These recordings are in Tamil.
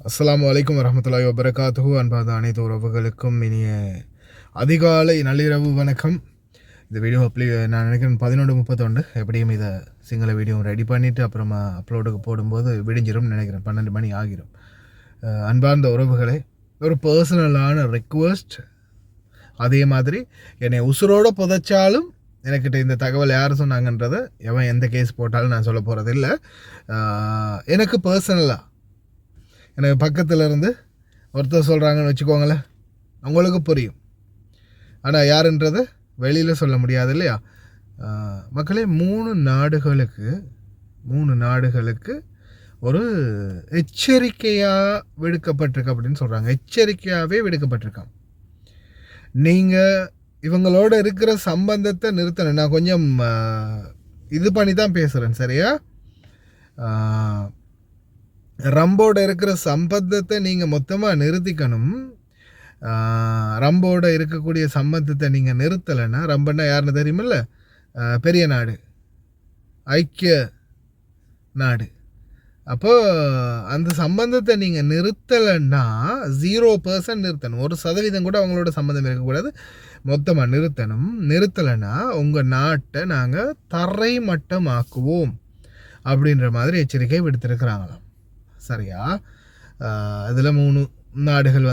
அஸ்ஸலாமு அலைக்கும் வரஹ்மத்துல்லாஹி வபரகாத்துஹு. அன்பாத அனைத்து உறவுகளுக்கும் இனிய அதிகாலை நள்ளிரவு வணக்கம். இந்த வீடியோ நான் நினைக்கிறேன் 11:31 எப்படியும் இதை சிங்கள வீடியோ ரெடி பண்ணிவிட்டு அப்புறமா அப்லோடுக்கு போடும்போது விடிஞ்சிரும் நினைக்கிறேன், 12 மணி ஆகிரும். அன்பார்ந்த உறவுகளே, ஒரு பர்சனலான ரெக்வஸ்ட். அதே மாதிரி என்னை உசுரோடு புதைச்சாலும் எனக்கிட்ட இந்த தகவல் யார் சொன்னாங்கன்றதை எவன் எந்த கேஸ் போட்டாலும் நான் சொல்ல போகிறது இல்லை. எனக்கு பர்சனலாக எனக்கு பக்கத்தில் இருந்து ஒருத்தர் சொல்கிறாங்கன்னு வச்சுக்கோங்களேன், உங்களுக்கு புரியும். ஆனால் யாருன்றதை வெளியில் சொல்ல முடியாது இல்லையா மக்களே. 3 நாடுகளுக்கு ஒரு எச்சரிக்கையாக விடுக்கப்பட்டிருக்கு அப்படின்னு சொல்கிறாங்க. எச்சரிக்கையாகவே விடுக்கப்பட்டிருக்கான். நீங்கள் இவங்களோட இருக்கிற சம்பந்தத்தை நிறுத்தணும். நான் கொஞ்சம் இது பண்ணி தான் பேசுகிறேன், சரியா? ரம்போட இருக்கிற சம்பந்தத்தை நீங்கள் மொத்தமாக நிறுத்திக்கணும். ரம்போட இருக்கக்கூடிய சம்பந்தத்தை நீங்கள் நிறுத்தலைன்னா, ரம்பன்னா யாருன்னு தெரியுமில்ல, பெரிய நாடு, ஐக்கிய நாடு. அப்போது அந்த சம்பந்தத்தை நீங்கள் நிறுத்தலைன்னா 0% நிறுத்தணும். 1% கூட அவங்களோட சம்பந்தம் இருக்கக்கூடாது, மொத்தமாக நிறுத்தணும். நிறுத்தலைன்னா உங்கள் நாட்டை நாங்கள் தரை மட்டமாக்குவோம் அப்படின்ற மாதிரி எச்சரிக்கை விடுத்திருக்கிறாங்களாம், சரியா? இதில் 3 நாடுகள்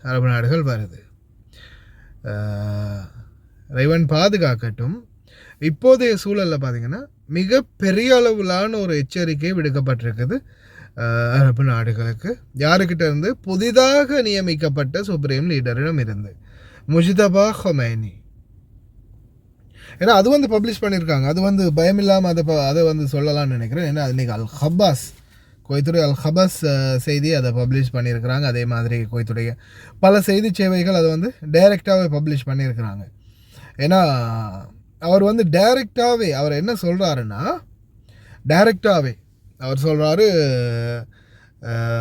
அரபு நாடுகள் வருது. இறைவன் பாதுகாக்கட்டும். இப்போதைய சூழலில் பார்த்திங்கன்னா மிக பெரிய அளவிலான ஒரு எச்சரிக்கை விடுக்கப்பட்டிருக்குது அரபு நாடுகளுக்கு. யாருக்கிட்ட இருந்து? புதிதாக நியமிக்கப்பட்ட சுப்ரீம் லீடரிடம் இருந்து, முஜ்தபா ஹொமைனி. ஏன்னா அது பப்ளிஷ் பண்ணியிருக்காங்க. அது பயமில்லாமல் அதை சொல்லலாம்னு நினைக்கிறேன். ஏன்னா இன்றைக்கி அல்-ஹபாஸ், குவைத்துடைய அல்-ஹபாஸ் செய்தி அதை பப்ளிஷ் பண்ணியிருக்கிறாங்க. அதே மாதிரி குவைத்துடைய பல செய்தி சேவைகள் அதை டைரெக்டாகவே பப்ளிஷ் பண்ணியிருக்கிறாங்க. ஏன்னா அவர் டைரெக்டாகவே அவர் என்ன சொல்கிறாருன்னா, டைரெக்டாகவே அவர் சொல்கிறாரு,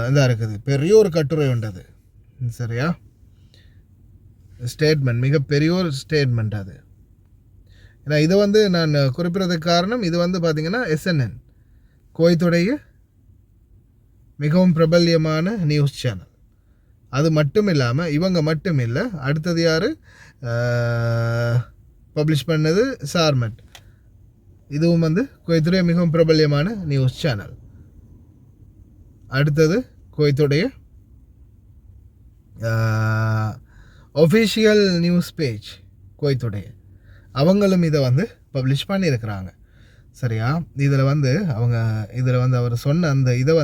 இதாக இருக்குது பெரிய ஒரு கட்டுரை உண்டது, சரியா? ஸ்டேட்மெண்ட், மிகப்பெரிய ஒரு ஸ்டேட்மெண்ட் அது. ஏன்னா இது நான் குறிப்பிட்றதுக்கு காரணம், இது பார்த்திங்கன்னா SNN, குவைத்துடைய மிகவும் பிரபல்யமான நியூஸ் சேனல். அது மட்டும் இல்லாமல் இவங்க மட்டும் இல்லை, அடுத்தது யார் பப்ளிஷ் பண்ணது? சார்மெட். இதுவும் குவைத்துடைய மிகவும் பிரபல்யமான நியூஸ் சேனல். அடுத்தது குவைத்துடைய ஒஃபிஷியல் நியூஸ் பேஜ் குவைத்துடைய, அவங்களும் இதை பப்ளிஷ் பண்ணியிருக்கிறாங்க, சரியா? இதில் அவங்க இதில் அவர் சொன்ன அந்த இதை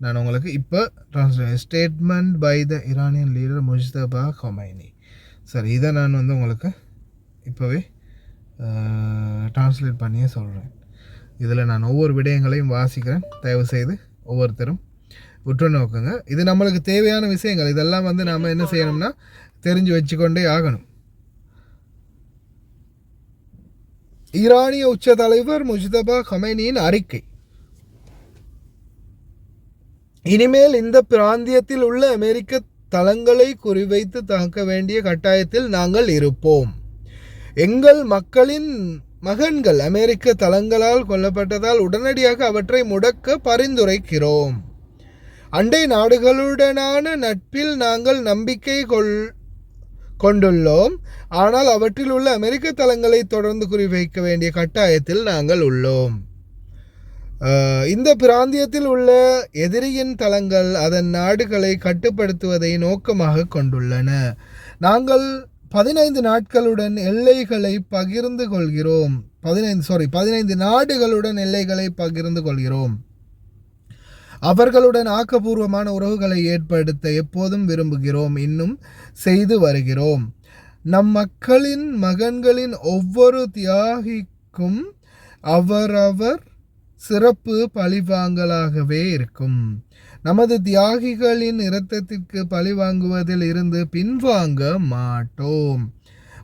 நான் உங்களுக்கு இப்போ statement by the Iranian leader Mojtaba Khomeini, சரி, இதை நான் உங்களுக்கு இப்போவே டிரான்ஸ்லேட் பண்ணியே சொல்கிறேன். இதில் நான் ஒவ்வொரு விடயங்களையும் வாசிக்கிறேன், தயவுசெய்து ஒவ்வொருத்தரும் உற்று நோக்குங்க. இது நம்மளுக்கு தேவையான விஷயங்கள். இதெல்லாம் நாம் என்ன செய்யணும்னா தெரிஞ்சு வச்சுக்கொண்டே ஆகணும். ஈரானிய உச்ச தலைவர் முஜ்தபா ஹொமைனியின் அறிக்கை: இனிமேல் இந்த பிராந்தியத்தில் உள்ள அமெரிக்க தளங்களை குறிவைத்து தாக்க வேண்டிய கட்டாயத்தில் நாங்கள் இருப்போம். எங்கள் மக்களின் மகன்கள் அமெரிக்க தளங்களால் கொல்லப்பட்டதால் உடனடியாக அவற்றை முடக்க பரிந்துரைக்கிறோம். அண்டை நாடுகளுடனான நட்பில் நாங்கள் நம்பிக்கை கொண்டுள்ளோம், ஆனால் அவற்றில் உள்ள அமெரிக்க தளங்களை தொடர்ந்து குறிவைக்க வேண்டிய கட்டாயத்தில் நாங்கள் உள்ளோம். இந்த பிராந்தியத்தில் உள்ள எதிரியின் தளங்கள் அதன் நாடுகளை கட்டுப்படுத்துவதை நோக்கமாக கொண்டுள்ளன. நாங்கள் 15 நாட்களுடன் எல்லைகளை பகிர்ந்து கொள்கிறோம். 15 நாடுகளுடன் எல்லைகளை பகிர்ந்து கொள்கிறோம். அவர்களுடன் ஆக்கப்பூர்வமான உறவுகளை ஏற்படுத்த எப்போதும் விரும்புகிறோம், இன்னும் செய்து வருகிறோம். நம் மக்களின் மகன்களின் ஒவ்வொரு தியாகிக்கும் அவரவர் சிறப்பு பழிவாங்கலாகவே இருக்கும். நமது தியாகிகளின் இரத்தத்திற்கு பழிவாங்குவதில் இருந்து பின்வாங்க மாட்டோம்.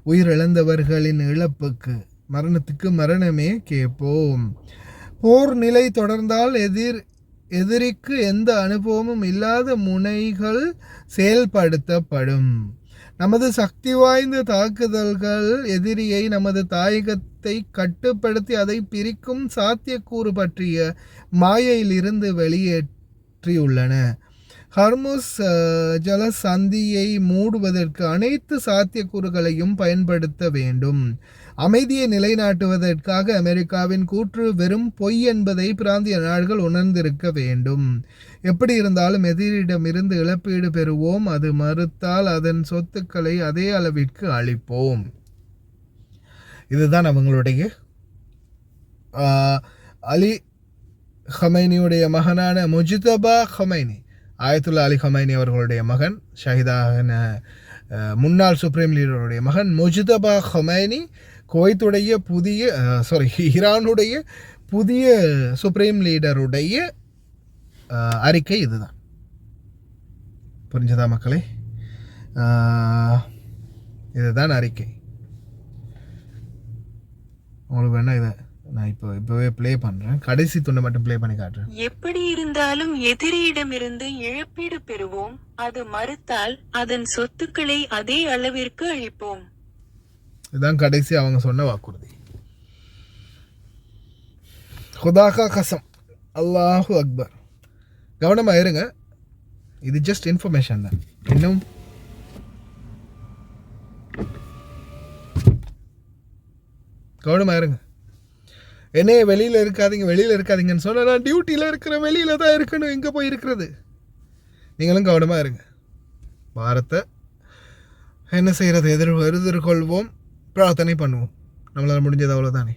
உயிரிழந்தவர்களின் இழப்புக்கு மரணத்துக்கு மரணமே கேட்போம். போர் நிலை தொடர்ந்தால் எதிரிக்கு எந்த அனுபவமும் இல்லாத முனைகள் செயல்படுத்தப்படும். நமது சக்தி வாய்ந்த தாக்குதல்கள் எதிரியை நமது தாயகத்தை கட்டுப்படுத்தி அதை பிரிக்கும் சாத்தியக்கூறு பற்றிய மாயையிலிருந்து வெளியேற்றியுள்ளன. ஹர்முஸ் ஜலசந்தியை மூடுவதற்கு அனைத்து சாத்தியக்கூறுகளையும் பயன்படுத்த வேண்டும். அமைதியை நிலைநாட்டுவதற்காக அமெரிக்காவின் கூற்று வெறும் பொய் என்பதை பிராந்திய நாடுகள் உணர்ந்திருக்க வேண்டும். எப்படி இருந்தாலும் எதிரிடமிருந்து இழப்பீடு பெறுவோம், அது மறுத்தால் அதன் சொத்துக்களை அதே அளவிற்கு அளிப்போம். இதுதான் அவங்களுடைய அலி ஹமைனியுடைய மகனான முஜ்தபா ஹமைனி, ஆயத்துல்லா அலி ஹமைனி அவர்களுடைய மகன், ஷஹீதான முன்னாள் சுப்ரீம் லீடருடைய மகன் முஜ்தபா ஹமைனி குவைத்துடைய ஈரானுடைய புதிய சுப்ரீம் லீடருடைய அறிக்கை இதுதான். புரிஞ்சதா மக்களே? இதுதான் அறிக்கை. உங்களுக்கு வேணா இதை நான் இப்போவே ப்ளே பண்ணுறேன். கடைசி துண்டை மட்டும் ப்ளே பண்ணி காட்டுறேன். எப்படி இருந்தாலும் எதிரியிடமிருந்து இழப்பீடு பெறுவோம், அது மறுத்தால் அதன் சொத்துக்களை அதே அளவிற்கு அளிப்போம். இதுதான் கடைசி அவங்க சொன்ன வாக்குறுதி. ஹுதாகா கசம். அல்லாஹு அக்பர். கவனமாக இருங்க, இது ஜஸ்ட் இன்ஃபர்மேஷன் தான். இன்னும் கவனமாக இருங்க. என்னையே வெளியில் இருக்காதீங்கன்னு சொன்னால் நான் டியூட்டியில் இருக்கிற வெளியில் தான் இருக்கணும். எங்கே போய் இருக்கிறது? நீங்களும் கவனமாக இருங்க. பாரத்தை என்ன செய்கிறது, எதிர்கொள்வோம், பிரார்த்தனை பண்ணுவோம். நம்மளால் முடிஞ்சது அவ்வளோதானே.